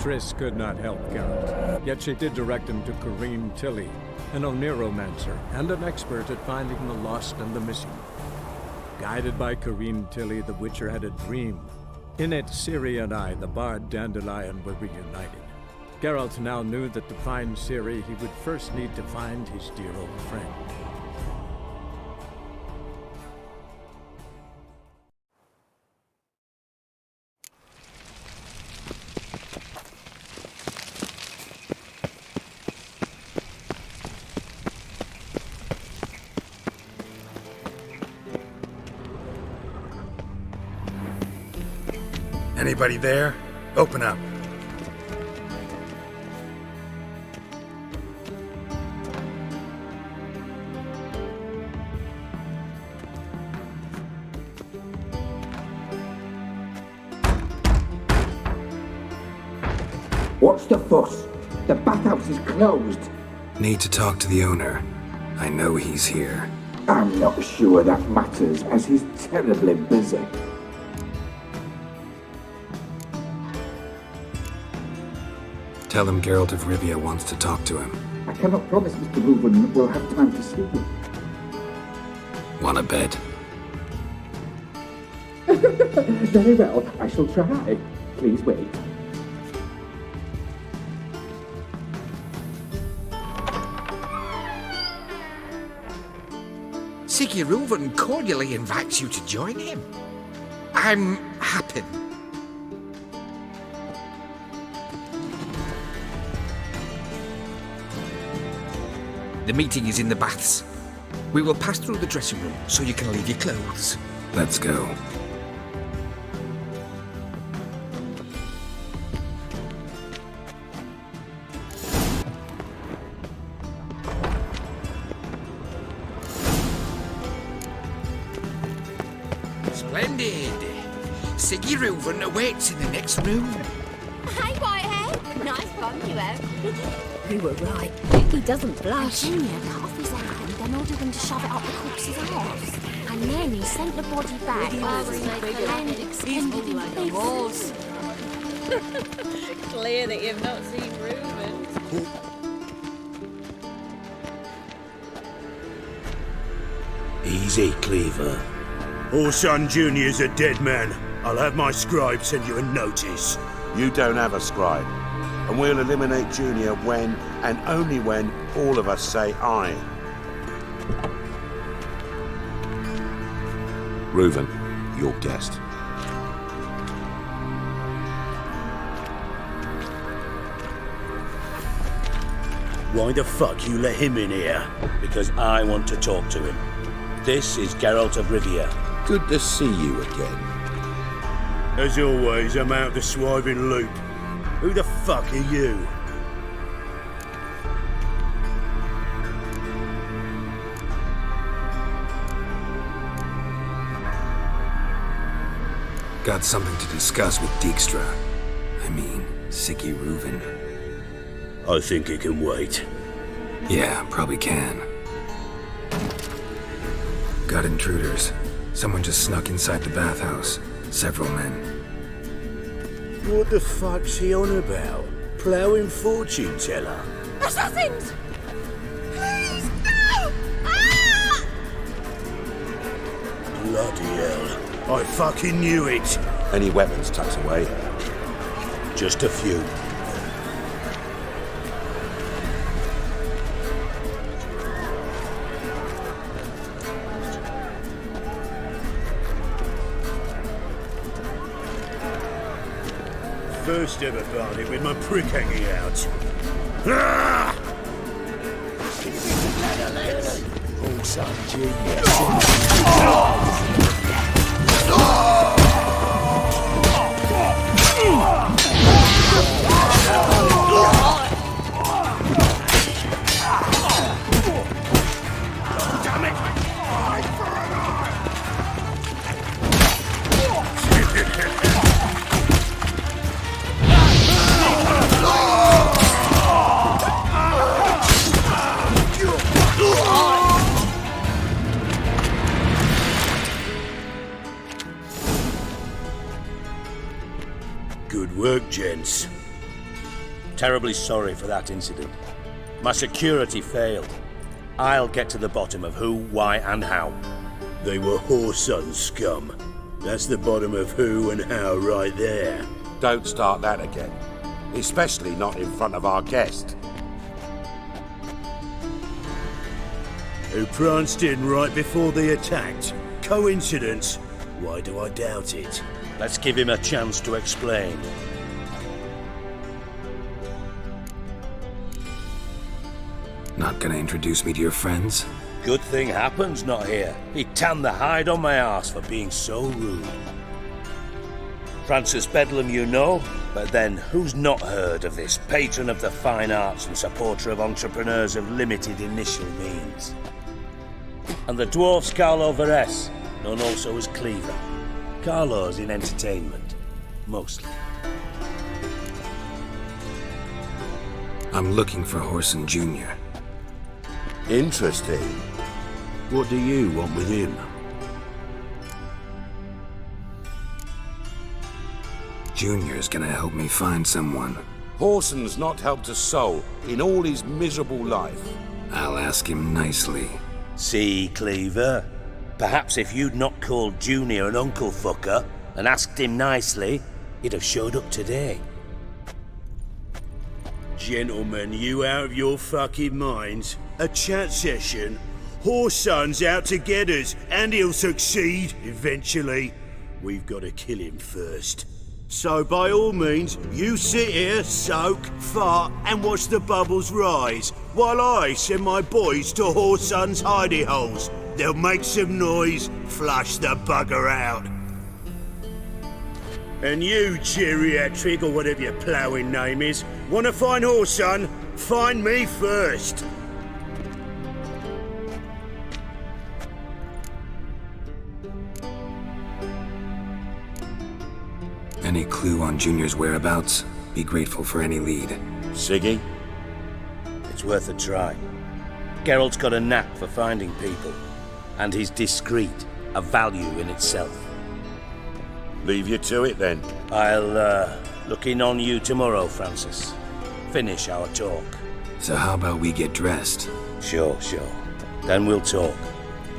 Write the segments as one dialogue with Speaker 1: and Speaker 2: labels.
Speaker 1: Triss could not help Geralt, yet she did direct him to Corrine Tilly, an Oniromancer and an expert at finding the lost and the missing. Guided by Corrine Tilly, the Witcher had a dream. In it, Ciri and I, the bard Dandelion, were reunited. Geralt now knew that to find Ciri, he would first need to find his dear old friend.
Speaker 2: Anybody there? Open up.
Speaker 3: What's the fuss? The bathhouse is closed.
Speaker 2: Need to talk to the owner. I know he's here.
Speaker 3: I'm not sure that matters, as he's terribly busy.
Speaker 2: Tell him Geralt of Rivia wants to talk to him.
Speaker 3: I cannot promise Mr. Reuven will have time to see you.
Speaker 2: Want a bed?
Speaker 3: Very well, I shall try. Please wait.
Speaker 4: Sigi Reuven cordially invites you to join him. I'm happy. The meeting is in the baths. We will pass through the dressing room so you can leave your clothes.
Speaker 2: Let's go.
Speaker 4: Splendid. Sigi Reuven awaits in the next room.
Speaker 5: Hey, Whitehead. Nice bum you have.
Speaker 6: You were right. He doesn't blush.
Speaker 5: Junior cut off his hand, then ordered them to shove it up the corpse's arse. And then he sent the body back after he made the land extended in
Speaker 6: like horse.
Speaker 7: Clear that you've not seen Reuven.
Speaker 8: Easy, Cleaver. Orson Jr.'s a dead man. I'll have my scribe send you a notice.
Speaker 9: You don't have a scribe. And we'll eliminate Junior when, and only when, all of us say aye. Reuven, your guest.
Speaker 8: Why the fuck you let him in here? Because I want to talk to him. This is Geralt of Rivia.
Speaker 9: Good to see you again.
Speaker 8: As always, I'm out the swiving loop. Who the fuck are you?
Speaker 2: Got something to discuss with Dijkstra. I mean, Sigi Reuven.
Speaker 8: I think it can wait.
Speaker 2: Yeah, probably can. Got intruders. Someone just snuck inside the bathhouse. Several men.
Speaker 8: What the fuck's he on about? Ploughing fortune teller?
Speaker 5: Assassins! Please, no! Ah!
Speaker 8: Bloody hell. I fucking knew it.
Speaker 9: Any weapons tucked away?
Speaker 8: Just a few. First ever party with my prick hanging out. Ah!
Speaker 3: Also, Junior.
Speaker 8: Damn it! Gents, terribly sorry for that incident. My security failed. I'll get to the bottom of who, why, and how. They were whoreson scum. That's the bottom of who and how right there.
Speaker 9: Don't start that again. Especially not in front of our guest.
Speaker 8: Who pranced in right before they attacked. Coincidence? Why do I doubt it? Let's give him a chance to explain.
Speaker 2: Not gonna introduce me to your friends?
Speaker 8: Good thing Happen's not here. He tanned the hide on my arse for being so rude. Francis Bedlam you know, but then who's not heard of this patron of the fine arts and supporter of entrepreneurs of limited initial means? And the dwarf's Carlo Veres, known also as Cleaver. Carlo's in entertainment, mostly.
Speaker 2: I'm looking for Horson Jr.
Speaker 9: Interesting.
Speaker 8: What do you want with him?
Speaker 2: Junior's gonna help me find someone.
Speaker 9: Horson's not helped a soul in all his miserable life.
Speaker 2: I'll ask him nicely.
Speaker 8: See, Cleaver? Perhaps if you'd not called Junior an uncle fucker and asked him nicely, he'd have showed up today. Gentlemen, you out of your fucking minds? A chat session? Horson's out to get us, and he'll succeed eventually. We've got to kill him first. So by all means, you sit here, soak, fart, and watch the bubbles rise, while I send my boys to Horson's hidey holes. They'll make some noise, flush the bugger out. And you, geriatric, or whatever your ploughing name is, want to find Horson? Find me first.
Speaker 2: Any clue on Junior's whereabouts? Be grateful for any lead.
Speaker 8: Sigi? It's worth a try. Geralt's got a knack for finding people, and he's discreet, a value in itself.
Speaker 9: Leave you to it then.
Speaker 8: I'll look in on you tomorrow, Francis. Finish our talk.
Speaker 2: So how about we get dressed?
Speaker 8: Sure. Then we'll talk.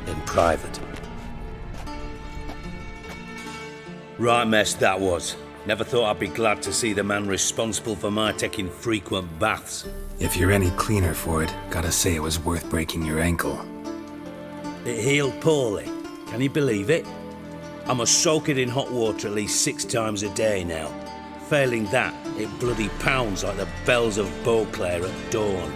Speaker 8: In private. Right mess that was. Never thought I'd be glad to see the man responsible for my taking frequent baths.
Speaker 2: If you're any cleaner for it, gotta say it was worth breaking your ankle.
Speaker 8: It healed poorly. Can you believe it? I must soak it in hot water at least 6 times a day now. Failing that, it bloody pounds like the bells of Beauclair at dawn.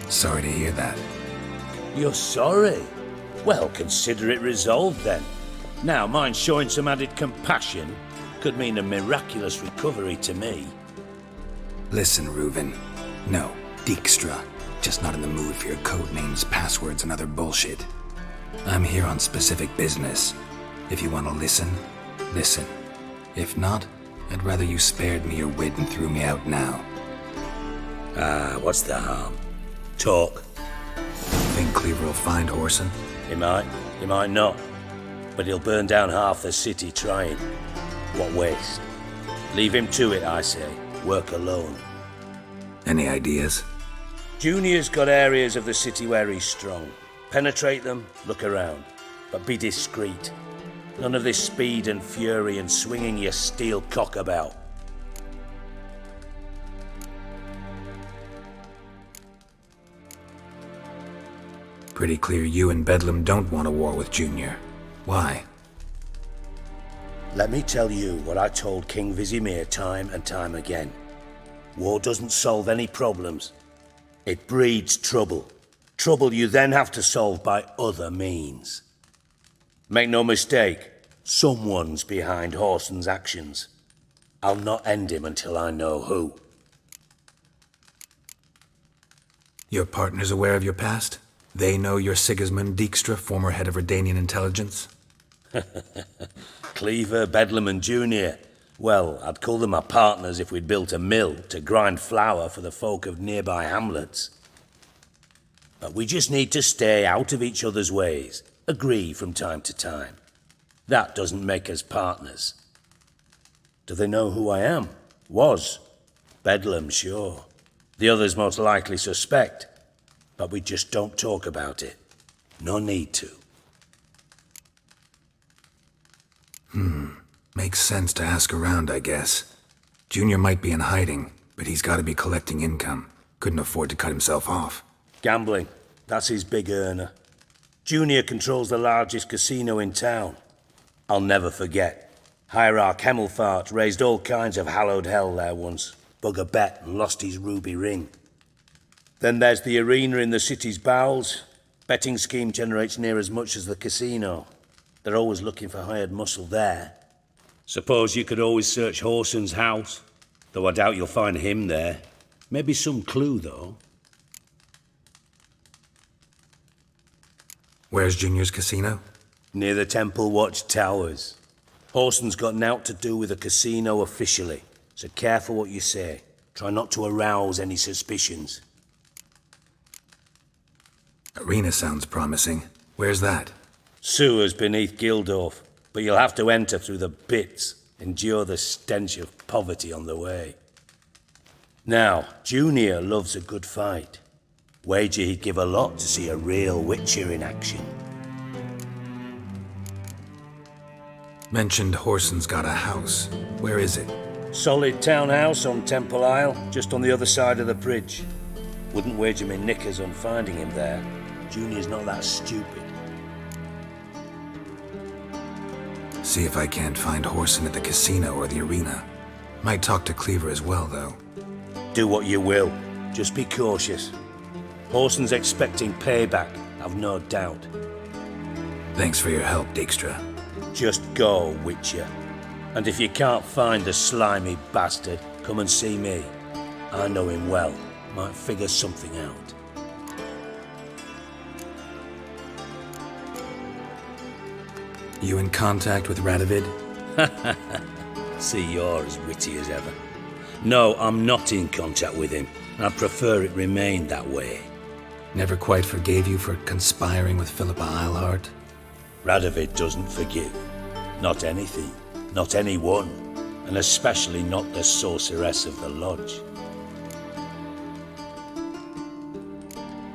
Speaker 2: Sorry to hear that.
Speaker 8: You're sorry? Well, consider it resolved then. Now, mind showing some added compassion could mean a miraculous recovery to me.
Speaker 2: Listen, Reuven. No, Dijkstra. Just not in the mood for your code names, passwords, and other bullshit. I'm here on specific business. If you want to listen, listen. If not, I'd rather you spared me your wit and threw me out now.
Speaker 8: What's the harm? Talk.
Speaker 2: Think Cleaver will find Horson?
Speaker 8: He might not. But he'll burn down half the city trying. What waste? Leave him to it, I say. Work alone.
Speaker 2: Any ideas?
Speaker 8: Junior's got areas of the city where he's strong. Penetrate them, look around. But be discreet. None of this speed and fury and swinging your steel cock about.
Speaker 2: Pretty clear you and Bedlam don't want a war with Junior. Why?
Speaker 8: Let me tell you what I told King Vizimir time and time again. War doesn't solve any problems. It breeds trouble. Trouble you then have to solve by other means. Make no mistake, someone's behind Horson's actions. I'll not end him until I know who.
Speaker 2: Your partner's aware of your past? They know you're Sigismund Dijkstra, former head of Redanian intelligence?
Speaker 8: Cleaver, Bedlam and Junior. Well, I'd call them my partners if we'd built a mill to grind flour for the folk of nearby hamlets. But we just need to stay out of each other's ways, agree from time to time. That doesn't make us partners. Do they know who I am? Was. Bedlam, sure. The others most likely suspect. But we just don't talk about it. No need to.
Speaker 2: Makes sense to ask around, I guess. Junior might be in hiding, but he's got to be collecting income. Couldn't afford to cut himself off.
Speaker 8: Gambling. That's his big earner. Junior controls the largest casino in town. I'll never forget. Hierarch Hemmelfart raised all kinds of hallowed hell there once. Bug a bet and lost his ruby ring. Then there's the arena in the city's bowels. Betting scheme generates near as much as the casino. They're always looking for hired muscle there. Suppose you could always search Horson's house, though I doubt you'll find him there. Maybe some clue, though.
Speaker 2: Where's Junior's casino?
Speaker 8: Near the Temple Watch Towers. Horson's got nought to do with the casino officially, so careful what you say. Try not to arouse any suspicions.
Speaker 2: Arena sounds promising. Where's that?
Speaker 8: Sewers beneath Gildorf, but you'll have to enter through the bits, endure the stench of poverty on the way. Now, Junior loves a good fight. Wager he'd give a lot to see a real Witcher in action.
Speaker 2: Mentioned Horson's got a house. Where is it?
Speaker 8: Solid townhouse on Temple Isle, just on the other side of the bridge. Wouldn't wager me knickers on finding him there. Junior's not that stupid.
Speaker 2: See if I can't find Horson at the casino or the arena. Might talk to Cleaver as well, though.
Speaker 8: Do what you will. Just be cautious. Horson's expecting payback, I've no doubt.
Speaker 2: Thanks for your help, Dijkstra.
Speaker 8: Just go, Witcher. And if you can't find the slimy bastard, come and see me. I know him well. Might figure something out.
Speaker 2: You in contact with Radovid?
Speaker 8: See, you're as witty as ever. No, I'm not in contact with him. I prefer it remained that way.
Speaker 2: Never quite forgave you for conspiring with Philippa Eilhart?
Speaker 8: Radovid doesn't forgive. Not anything. Not anyone. And especially not the sorceress of the lodge.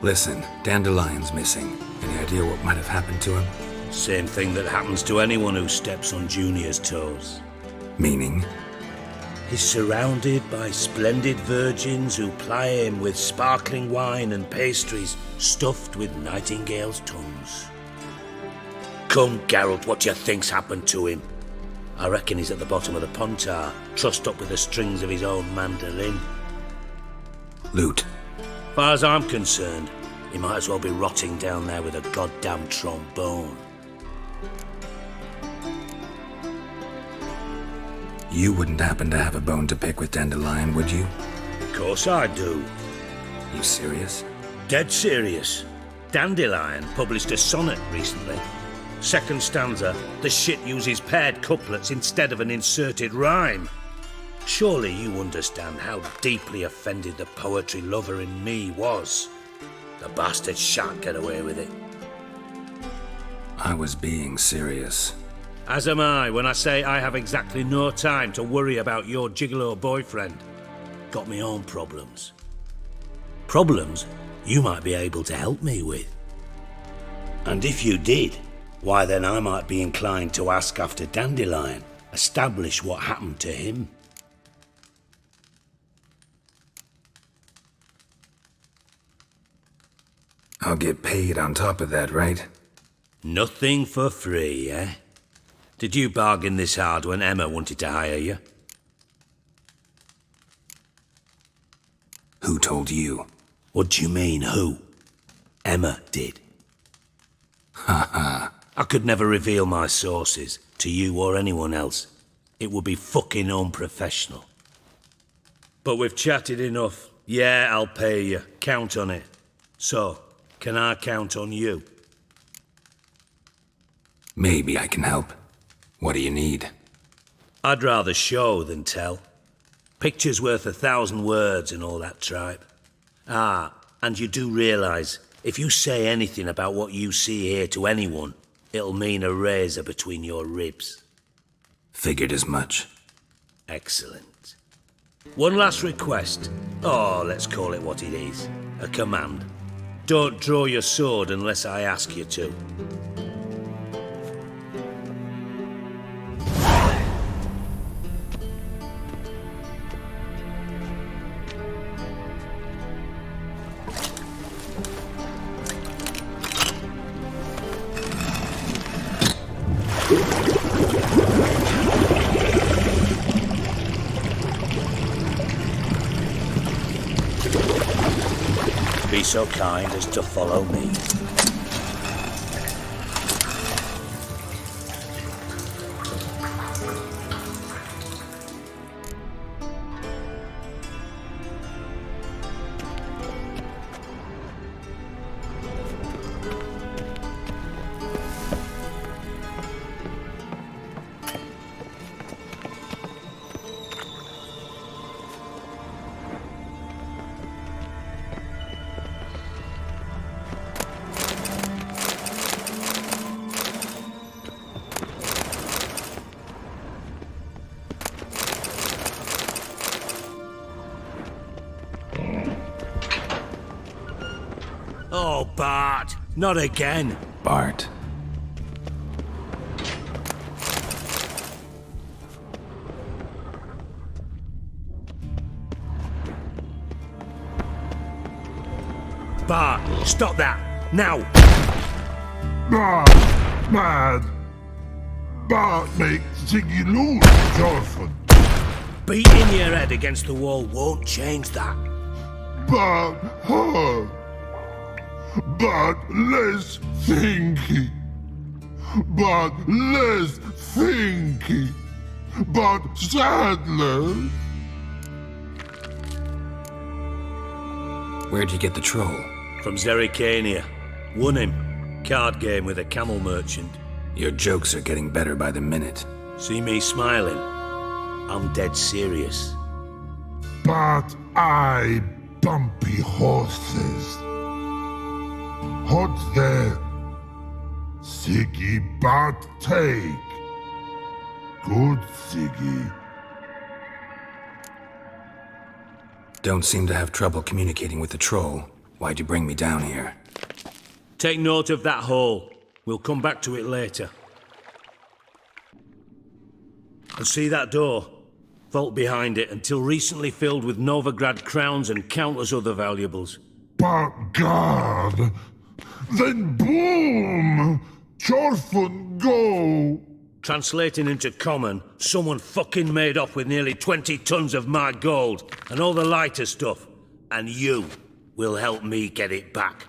Speaker 2: Listen, Dandelion's missing. Any idea what might have happened to him?
Speaker 8: Same thing that happens to anyone who steps on Junior's toes.
Speaker 2: Meaning?
Speaker 8: He's surrounded by splendid virgins who ply him with sparkling wine and pastries stuffed with nightingales' tongues. Come, Geralt, what do you think's happened to him? I reckon he's at the bottom of the Pontar, trussed up with the strings of his own mandolin.
Speaker 2: Loot.
Speaker 8: Far as I'm concerned, he might as well be rotting down there with a goddamn trombone.
Speaker 2: You wouldn't happen to have a bone to pick with Dandelion, would you?
Speaker 8: Of course I do.
Speaker 2: You serious?
Speaker 8: Dead serious. Dandelion published a sonnet recently. Second stanza, the shit uses paired couplets instead of an inserted rhyme. Surely you understand how deeply offended the poetry lover in me was. The bastard shan't get away with it.
Speaker 2: I was being serious.
Speaker 8: As am I when I say I have exactly no time to worry about your gigolo boyfriend. Got me own problems. Problems you might be able to help me with. And if you did, why then I might be inclined to ask after Dandelion, establish what happened to him.
Speaker 2: I'll get paid on top of that, right?
Speaker 8: Nothing for free, eh? Did you bargain this hard when Emma wanted to hire you?
Speaker 2: Who told you?
Speaker 8: What do you mean, who? Emma did.
Speaker 2: Ha ha.
Speaker 8: I could never reveal my sources to you or anyone else. It would be fucking unprofessional. But we've chatted enough. Yeah, I'll pay you. Count on it. So, can I count on you?
Speaker 2: Maybe I can help. What do you need?
Speaker 8: I'd rather show than tell. Picture's worth 1,000 words and all that tripe. Ah, and you do realise, if you say anything about what you see here to anyone, It'll mean a razor between your ribs.
Speaker 2: Figured as much.
Speaker 8: Excellent. One last request. Oh, let's call it what it is. A command. Don't draw your sword unless I ask you to. Be so kind as to follow me. Oh, Bart, not again.
Speaker 2: Bart.
Speaker 8: Bart, stop that, now!
Speaker 10: Bart, mad. Bart makes Sigi lose often.
Speaker 8: Beating your head against the wall won't change that.
Speaker 10: Bart hard. But less thinky. But less thinky. But sadler.
Speaker 2: Where'd you get the troll?
Speaker 8: From Zerrikania. Won him. Card game with a camel merchant.
Speaker 2: Your jokes are getting better by the minute.
Speaker 8: See me smiling? I'm dead serious.
Speaker 10: But I bumpy horses. Hot there. Sigi Bart take. Good Sigi.
Speaker 2: Don't seem to have trouble communicating with the troll. Why'd you bring me down here?
Speaker 8: Take note of that hole. We'll come back to it later. And see that door? Vault behind it, until recently filled with Novigrad crowns and countless other valuables.
Speaker 10: But God, then boom! Chorfun go!
Speaker 8: Translating into common, someone fucking made off with nearly 20 tons of my gold and all the lighter stuff. And you will help me get it back.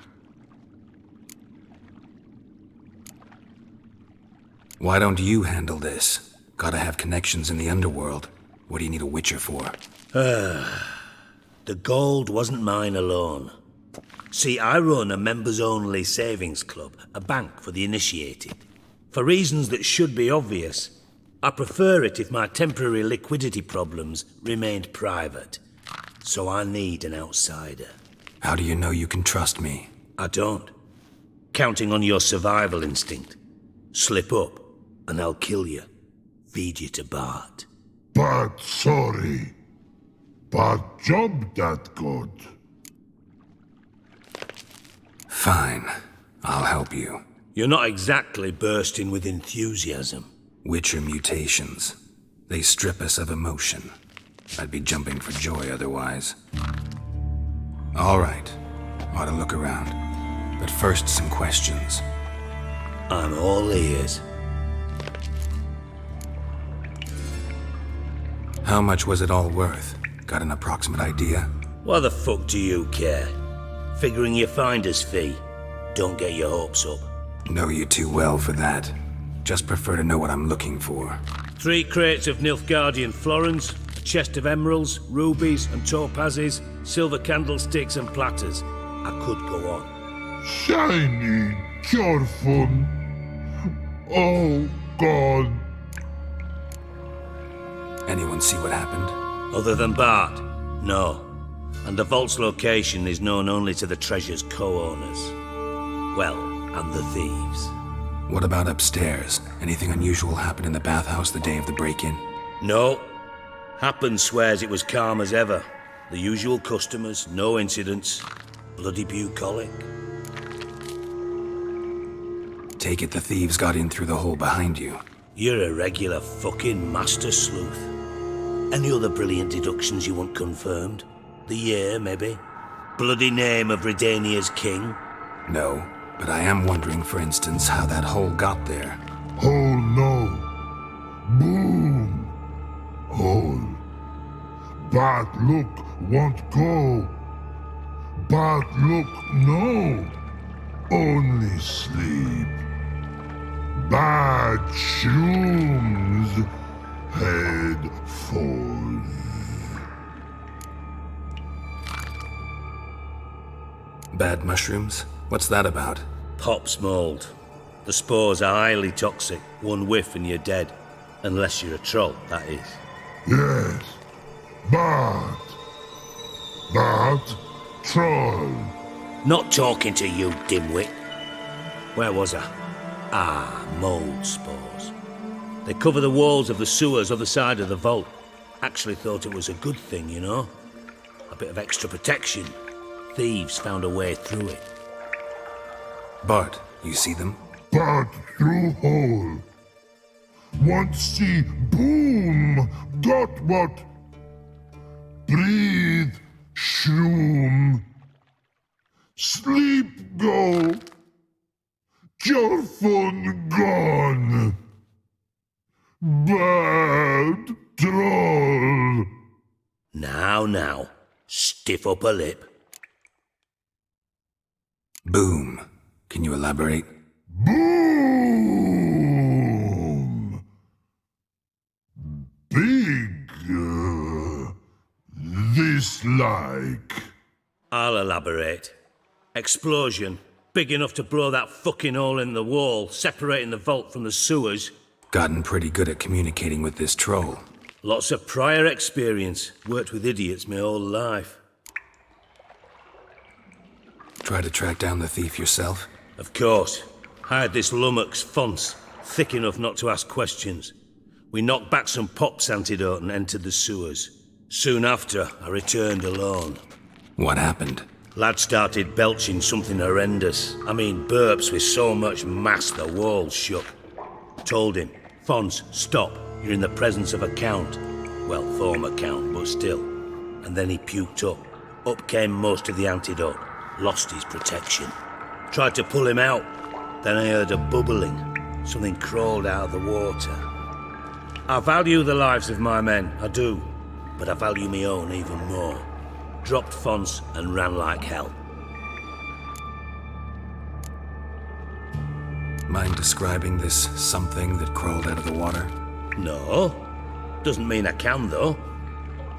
Speaker 2: Why don't you handle this? Gotta have connections in the underworld. What do you need a witcher for?
Speaker 8: The gold wasn't mine alone. See, I run a members-only savings club, a bank for the initiated. For reasons that should be obvious, I prefer it if my temporary liquidity problems remained private. So I need an outsider.
Speaker 2: How do you know you can trust me?
Speaker 8: I don't. Counting on your survival instinct. Slip up, and I'll kill you. Feed you to Bart.
Speaker 10: But sorry. But job that good.
Speaker 2: Fine. I'll help you.
Speaker 8: You're not exactly bursting with enthusiasm.
Speaker 2: Witcher mutations. They strip us of emotion. I'd be jumping for joy otherwise. All right. Ought to look around. But first, some questions.
Speaker 8: I'm all ears.
Speaker 2: How much was it all worth? Got an approximate idea?
Speaker 8: Why the fuck do you care? Figuring your finder's fee. Don't get your hopes up.
Speaker 2: Know you too well for that. Just prefer to know what I'm looking for.
Speaker 8: 3 crates of Nilfgaardian florins, a chest of emeralds, rubies and topazes, silver candlesticks and platters. I could go on.
Speaker 10: Shiny Chorfun. Oh, God.
Speaker 2: Anyone see what happened?
Speaker 8: Other than Bart? No. And the vault's location is known only to the treasure's co-owners. Well, and the thieves.
Speaker 2: What about upstairs? Anything unusual happen in the bathhouse the day of the break-in?
Speaker 8: No. Happen swears it was calm as ever. The usual customers, no incidents. Bloody bucolic.
Speaker 2: Take it the thieves got in through the hole behind you.
Speaker 8: You're a regular fucking master sleuth. Any other brilliant deductions you want confirmed? The year, maybe? Bloody name of Redania's king?
Speaker 2: No, but I am wondering, for instance, how that hole got there.
Speaker 10: Hole no. Boom. Hole. Bad look won't go. Bad look no. Only sleep. Bad shrooms. Head falls.
Speaker 2: Bad mushrooms? What's that about?
Speaker 8: Pop's mold. The spores are highly toxic. One whiff and you're dead. Unless you're a troll, that is.
Speaker 10: Yes. Bad. Bad troll.
Speaker 8: Not talking to you, dimwit. Where was I? Ah, mold spores. They cover the walls of the sewers other side of the vault. Actually thought it was a good thing, you know? A bit of extra protection. Thieves found a way through it.
Speaker 2: Bart, you see them?
Speaker 10: Bad through hole. Want see boom. Got what? Breathe. Shroom. Sleep go. Your phone gone. Bad troll.
Speaker 8: Now. Stiff upper lip.
Speaker 2: Boom. Can you elaborate?
Speaker 10: Boom. Big. This like.
Speaker 8: I'll elaborate. Explosion. Big enough to blow that fucking hole in the wall, separating the vault from the sewers.
Speaker 2: Gotten pretty good at communicating with this troll.
Speaker 8: Lots of prior experience. Worked with idiots my whole life.
Speaker 2: Try to track down the thief yourself?
Speaker 8: Of course. Hired this lummox, Fonce, thick enough not to ask questions. We knocked back some Pop's antidote and entered the sewers. Soon after, I returned alone.
Speaker 2: What happened?
Speaker 8: Lad started belching something horrendous. I mean, burps with so much mass the walls shook. Told him, Fonce, stop. You're in the presence of a count. Well, former count, but still. And then he puked up. Up came most of the antidote. Lost his protection. Tried to pull him out. Then I heard a bubbling. Something crawled out of the water. I value the lives of my men, I do. But I value my own even more. Dropped Fonce and ran like hell.
Speaker 2: Mind describing this something that crawled out of the water?
Speaker 8: No. Doesn't mean I can, though.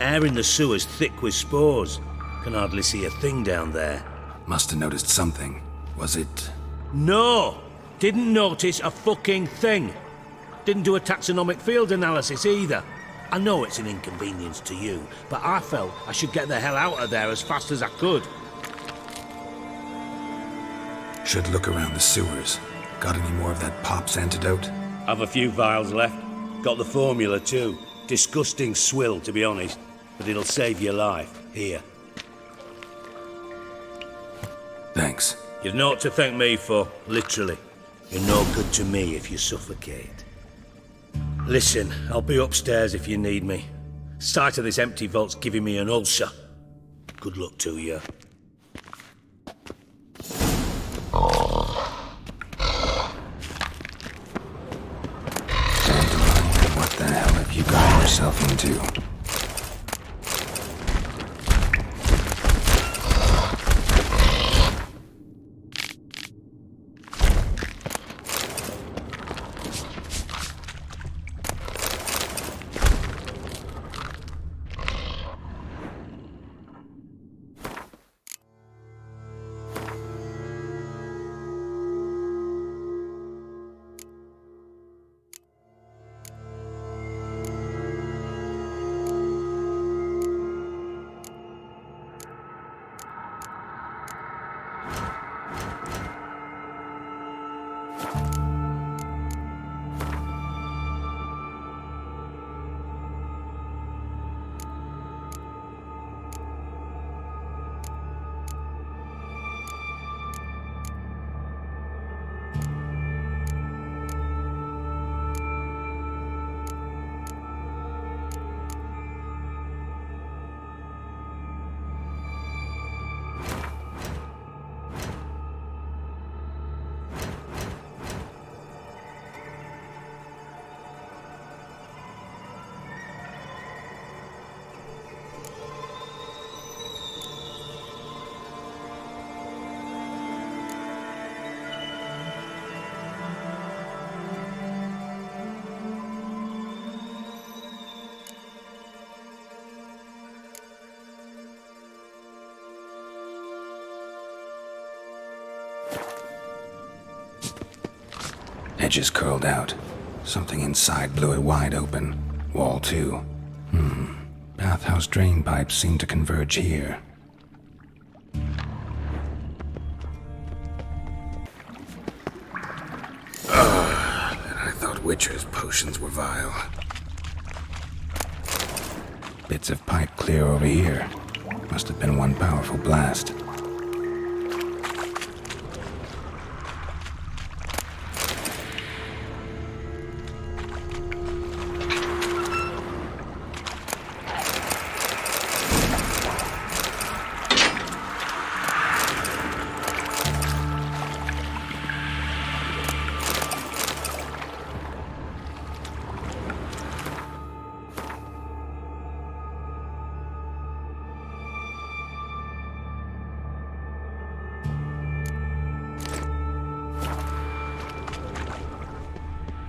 Speaker 8: Air in the sewer's thick with spores. Can hardly see a thing down there.
Speaker 2: Must have noticed something. Was it...
Speaker 8: No! Didn't notice a fucking thing. Didn't do a taxonomic field analysis either. I know it's an inconvenience to you, but I felt I should get the hell out of there as fast as I could.
Speaker 2: Should look around the sewers. Got any more of that Pop's antidote?
Speaker 8: Have a few vials left. Got the formula too. Disgusting swill, to be honest, but it'll save your life. Here.
Speaker 2: Thanks.
Speaker 8: You've naught to thank me for, literally. You're no good to me if you suffocate. Listen, I'll be upstairs if you need me. Sight of this empty vault's giving me an ulcer. Good luck to you.
Speaker 2: What the hell have you got yourself into? Edges curled out. Something inside blew it wide open. Wall too. Bathhouse drain pipes seem to converge here. And I thought Witcher's potions were vile. Bits of pipe clear over here. Must have been one powerful blast.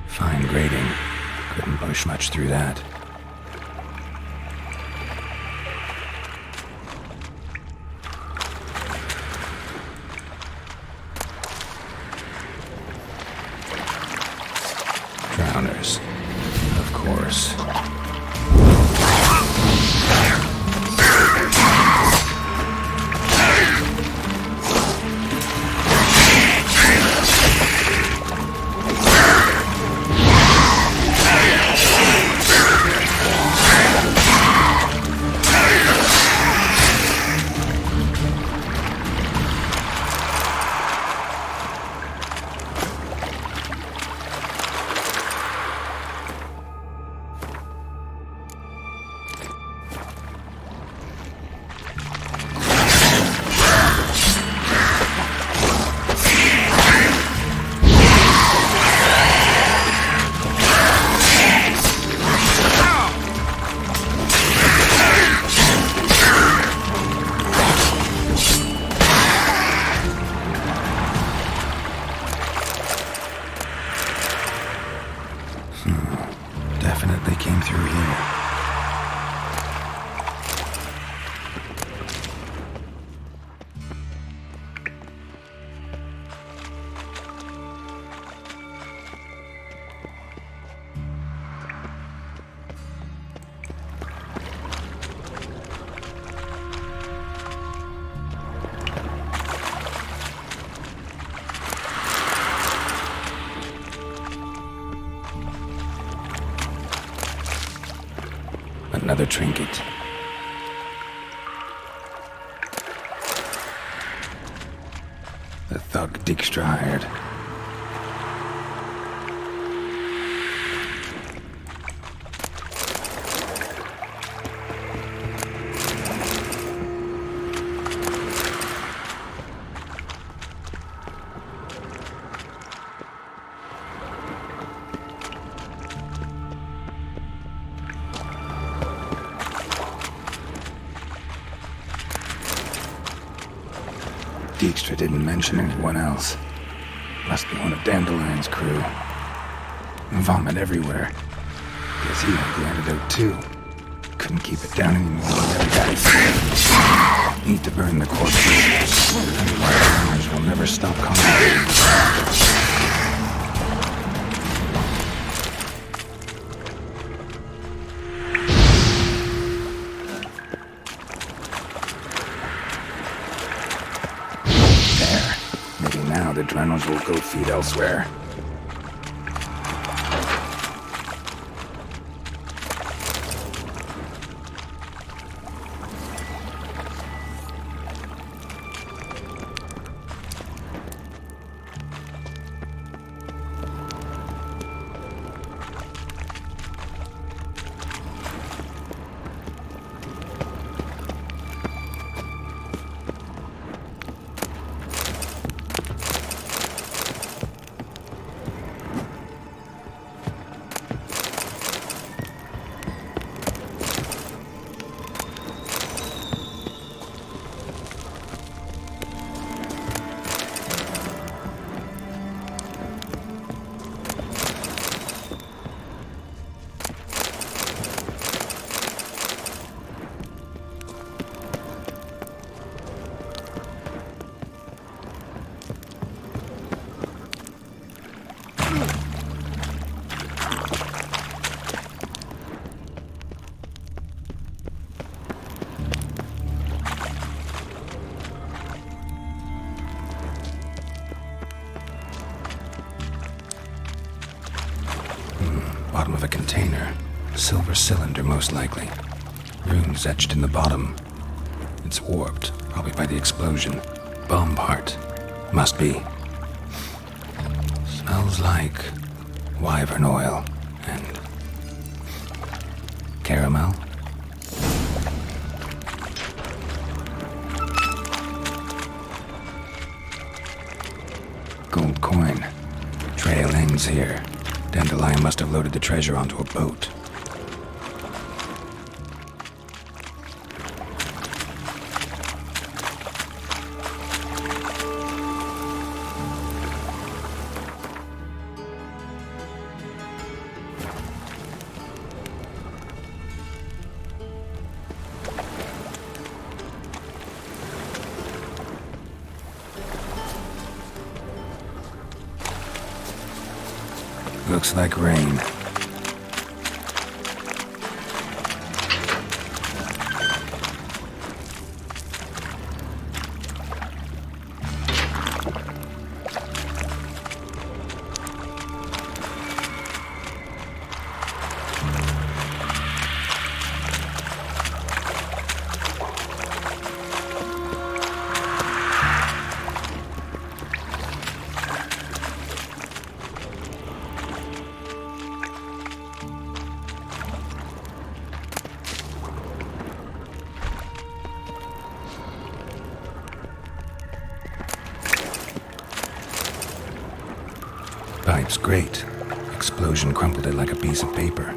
Speaker 2: Fine grating. Couldn't push much through that. Drowners. Of course. Definitely came through here. Another trinket. The thug Dijkstra hired. Dijkstra didn't mention anyone else. Must be one of Dandelion's crew. Vomit everywhere. Guess he had the antidote too. Couldn't keep it down anymore with every guy. Need to burn the corpses. Otherwise, will never stop coming. The adrenals will go feed elsewhere. Silver cylinder, most likely. Runes etched in the bottom. It's warped, probably by the explosion. Bomb part. Must be. Smells like wyvern oil and caramel. Gold coin. Trail ends here. Dandelion must have loaded the treasure onto a boat. Looks like rain. Pipe's great. Explosion crumpled it like a piece of paper.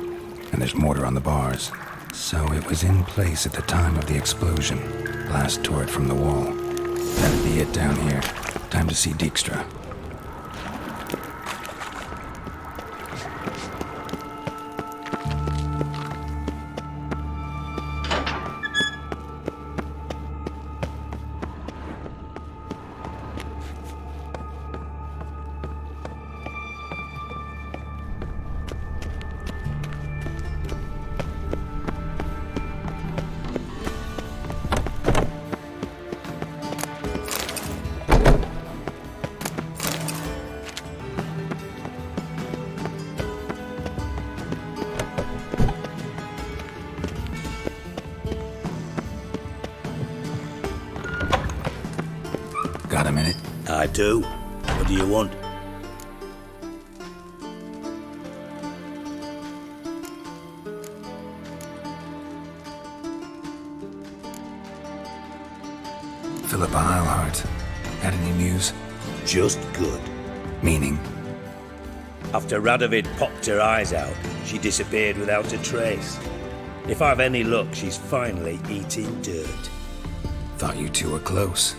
Speaker 2: And there's mortar on the bars. So it was in place at the time of the explosion. Blast tore it from the wall. That'd be it down here. Time to see Dijkstra. Got a minute?
Speaker 8: I do. What do you want?
Speaker 2: Philippa Eilhart. Had any news?
Speaker 8: Just good.
Speaker 2: Meaning?
Speaker 8: After Radovid popped her eyes out, she disappeared without a trace. If I've any luck, she's finally eating dirt.
Speaker 2: Thought you two were close.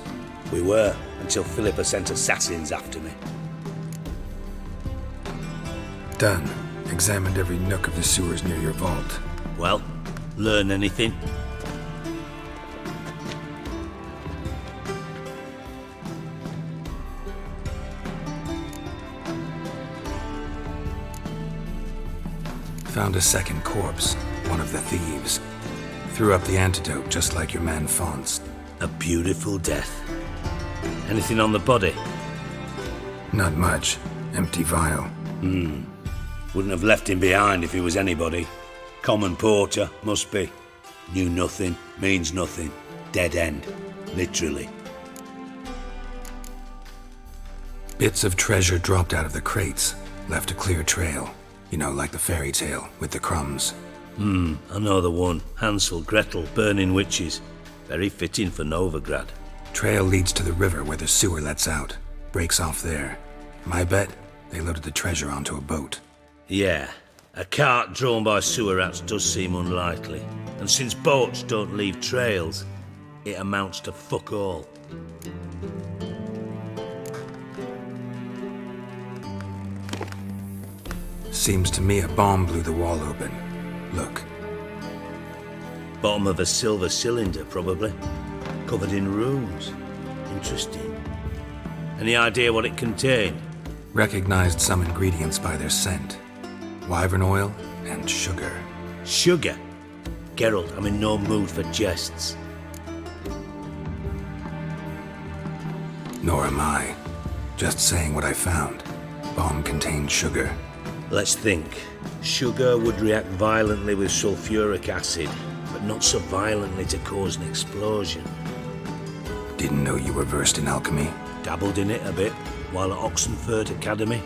Speaker 8: We were, until Philippa sent assassins after me.
Speaker 2: Done. Examined every nook of the sewers near your vault.
Speaker 8: Well, learn anything?
Speaker 2: Found a second corpse, one of the thieves. Threw up the antidote just like your man Fonz.
Speaker 8: A beautiful death. Anything on the body?
Speaker 2: Not much. Empty vial.
Speaker 8: Wouldn't have left him behind if he was anybody. Common porter, must be. Knew nothing, means nothing. Dead end. Literally.
Speaker 2: Bits of treasure dropped out of the crates. Left a clear trail. You know, like the fairy tale, with the crumbs.
Speaker 8: I know the one. Hansel, Gretel, burning witches. Very fitting for Novigrad.
Speaker 2: Trail leads to the river where the sewer lets out. Breaks off there. My bet, they loaded the treasure onto a boat.
Speaker 8: Yeah. A cart drawn by sewer rats does seem unlikely. And since boats don't leave trails, it amounts to fuck all.
Speaker 2: Seems to me a bomb blew the wall open. Look.
Speaker 8: Bottom of a silver cylinder, probably. Covered in runes. Interesting. Any idea what it contained?
Speaker 2: Recognized some ingredients by their scent. Wyvern oil and sugar.
Speaker 8: Sugar? Geralt, I'm in no mood for jests.
Speaker 2: Nor am I. Just saying what I found. Bomb contained sugar.
Speaker 8: Let's think. Sugar would react violently with sulfuric acid, but not so violently to cause an explosion.
Speaker 2: Didn't know you were versed in alchemy.
Speaker 8: Dabbled in it a bit while at Oxenford Academy.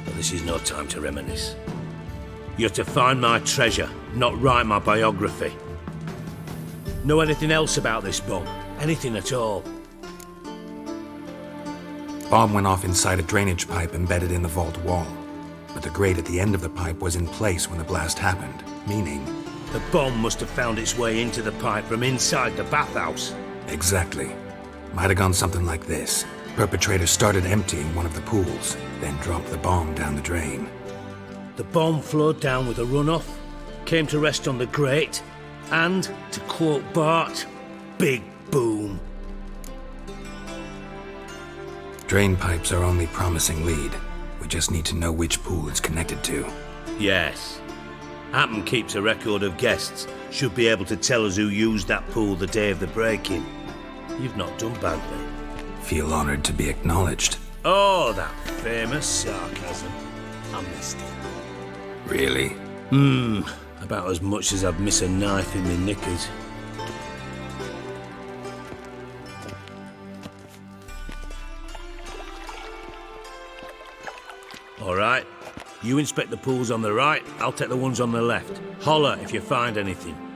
Speaker 8: But this is no time to reminisce. You're to find my treasure, not write my biography. Know anything else about this bomb? Anything at all?
Speaker 2: Bomb went off inside a drainage pipe embedded in the vault wall. But the grate at the end of the pipe was in place when the blast happened, meaning...
Speaker 8: The bomb must have found its way into the pipe from inside the bathhouse.
Speaker 2: Exactly. Might have gone something like this. Perpetrator started emptying one of the pools, then dropped the bomb down the drain.
Speaker 8: The bomb flowed down with a runoff, came to rest on the grate, and, to quote Bart, big boom.
Speaker 2: Drain pipes are only promising lead. We just need to know which pool it's connected to.
Speaker 8: Yes. Hampton keeps a record of guests. Should be able to tell us who used that pool the day of the break-in. You've not done badly.
Speaker 2: Feel honored to be acknowledged.
Speaker 8: Oh, that famous sarcasm. I missed it.
Speaker 2: Really?
Speaker 8: About as much as I'd miss a knife in my knickers. All right. You inspect the pools on the right, I'll take the ones on the left. Holler if you find anything.